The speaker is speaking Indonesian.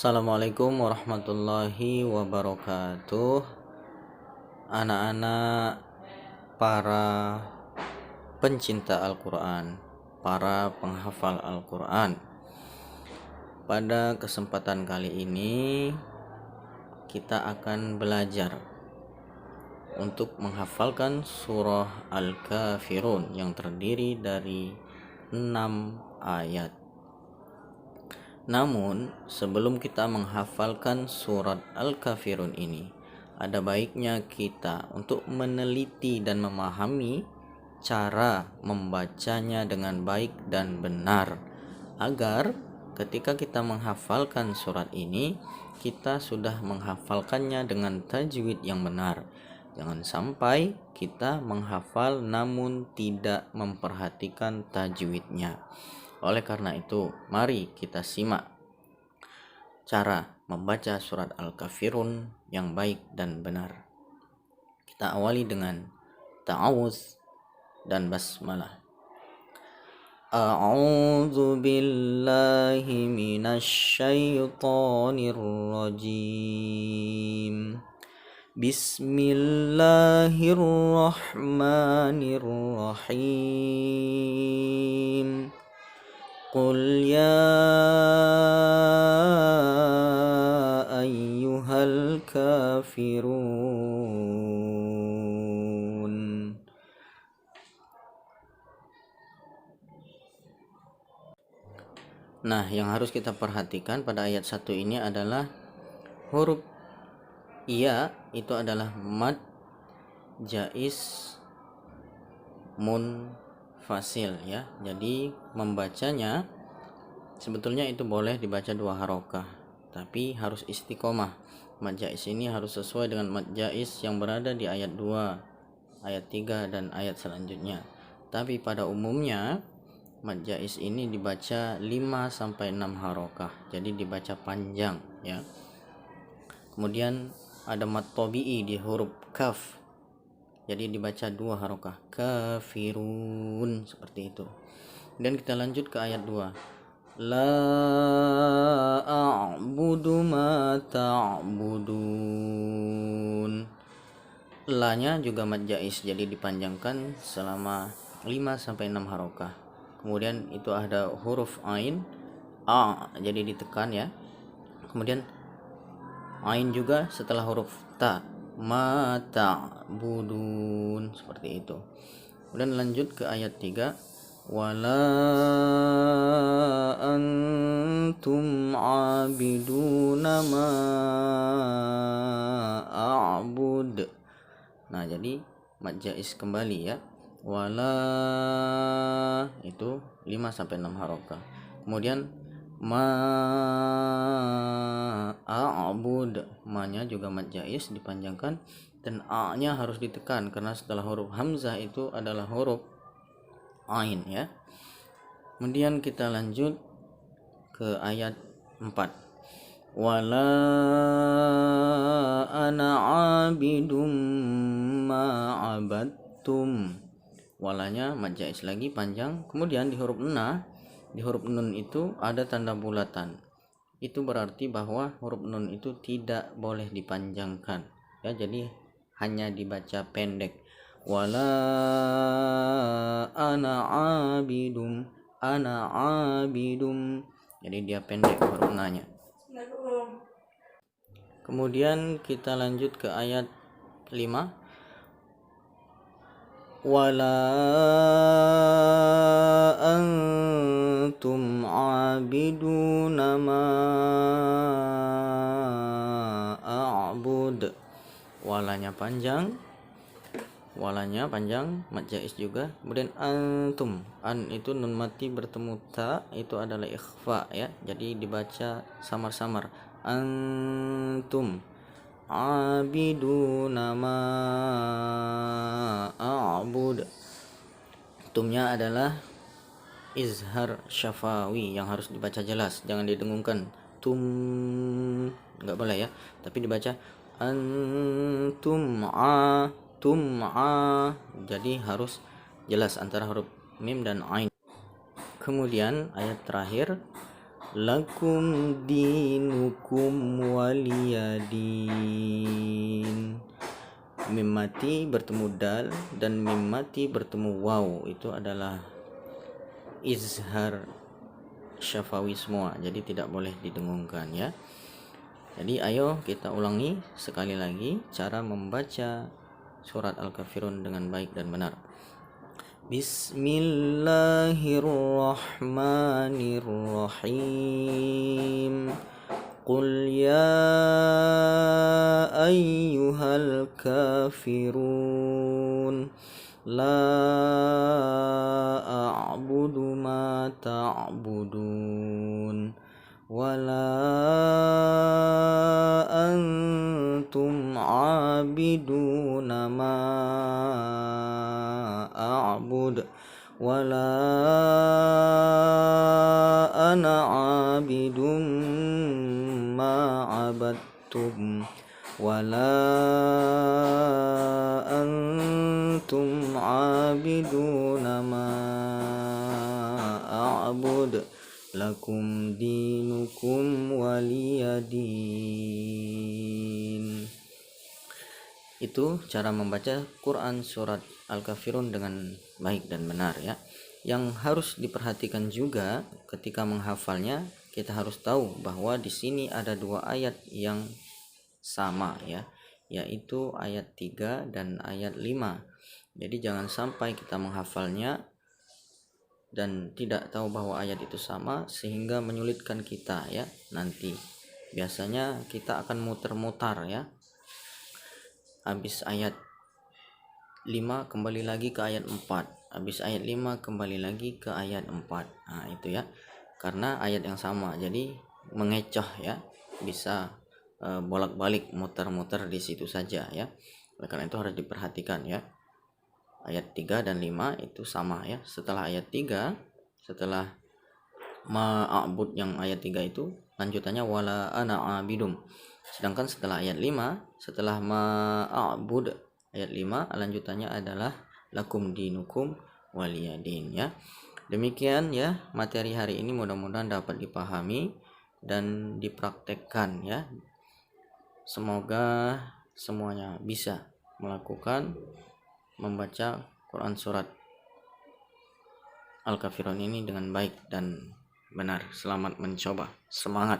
Assalamualaikum warahmatullahi wabarakatuh. Anak-anak para pencinta Al-Quran, para penghafal Al-Quran, pada kesempatan kali ini kita akan belajar untuk menghafalkan surah Al-Kafirun yang terdiri dari 6 ayat. Namun, sebelum kita menghafalkan surat Al-Kafirun ini, ada baiknya kita untuk meneliti dan memahami cara membacanya dengan baik dan benar, agar ketika kita menghafalkan surat ini, kita sudah menghafalkannya dengan tajwid yang benar. Jangan sampai kita menghafal namun tidak memperhatikan tajwidnya. Oleh karena itu, mari kita simak cara membaca surat Al-Kafirun yang baik dan benar. Kita awali dengan ta'awuz dan basmalah. A'udzu billahi minasy syaithanir rajim. Bismillahirrahmanirrahim. Qul ya ayyuhal kafirun. Nah, yang harus kita perhatikan pada ayat 1 ini adalah huruf iya itu adalah mad jaiz munfasil ya. Jadi membacanya sebetulnya itu boleh dibaca 2 harokah, tapi harus istiqomah. Mad jaiz ini harus sesuai dengan mad jaiz yang berada di ayat 2, ayat 3 dan ayat selanjutnya. Tapi pada umumnya mad jaiz ini dibaca 5 sampai 6 harokah. Jadi dibaca panjang ya. Kemudian ada mad tabi'i di huruf kaf. Jadi dibaca 2 harokah, kafirun, seperti itu. Dan kita lanjut ke ayat 2. La a'budu ma ta'budun. La-nya juga mad jaiz, jadi dipanjangkan selama 5 sampai 6 harokah. Kemudian itu ada huruf ain, a, jadi ditekan ya. Kemudian ain juga setelah huruf ta, ma ta'budun, seperti itu. Kemudian lanjut ke ayat 3. Wala antum abiduna ma a'bud. Nah, jadi mad jaiz kembali ya. Wala itu 5 sampai 6 harokah. Kemudian ma a'bud, ma-nya juga mad jaiz dipanjangkan dan a-nya harus ditekan karena setelah huruf hamzah itu adalah huruf ain ya. Kemudian kita lanjut ke ayat 4. Wala ana abidum ma abadtum. Walanya mad jaiz lagi panjang. Kemudian di huruf nun itu ada tanda bulatan. Itu berarti bahwa huruf nun itu tidak boleh dipanjangkan ya, jadi hanya dibaca pendek. Wala ana abidum, jadi dia pendek huruf nanya. Kemudian kita lanjut ke ayat 5. Wala antum abiduna ma a'bud. Walanya panjang, mad jaiz juga. Kemudian antum, an itu nun mati bertemu ta, itu adalah ikhfa ya, jadi dibaca samar-samar. Antum abiduna ma a'bud. Tumnya adalah izhar syafawi yang harus dibaca jelas, jangan didengungkan. Tum enggak boleh ya, tapi dibaca antum jadi harus jelas antara huruf mim dan ain. Kemudian ayat terakhir, lakum dinukum waliyadin. Mim mati bertemu dal dan mim mati bertemu waw itu adalah izhar syafawi semua, jadi tidak boleh didengungkan ya. Jadi ayo kita ulangi sekali lagi cara membaca surat Al-Kafirun dengan baik dan benar. Bismillahirrahmanirrahim. Qul ya ayyuhal kafirun la a'budu ma ta'budun wala antum 'abiduna ma a'bud wala ana 'abidum ma 'abadtum wala antum 'abiduna ma a'bud lakum dinukum waliyadin. Itu cara membaca Quran surat Al-Kafirun dengan baik dan benar ya. Yang harus diperhatikan juga ketika menghafalnya, kita harus tahu bahwa di sini ada dua ayat yang sama ya, yaitu ayat 3 dan ayat 5. Jadi jangan sampai kita menghafalnya dan tidak tahu bahwa ayat itu sama sehingga menyulitkan kita ya. Nanti biasanya kita akan muter-muter ya, habis ayat 5 kembali lagi ke ayat 4, habis ayat 5 kembali lagi ke ayat 4. Nah itu ya, karena ayat yang sama jadi mengecoh ya, bisa bolak-balik muter-muter di situ saja ya. Oleh karena itu harus diperhatikan ya. Ayat 3 dan 5 itu sama ya. Setelah ayat 3, setelah ma'abud yang ayat 3 itu lanjutannya wala ana abidum. Sedangkan setelah ayat 5, setelah ma'abud ayat 5 lanjutannya adalah lakum dinukum waliyadin ya. Demikian ya materi hari ini, mudah-mudahan dapat dipahami dan dipraktekkan ya. Semoga semuanya bisa melakukan membaca Quran surat Al-Kafirun ini dengan baik dan benar. Selamat mencoba, semangat.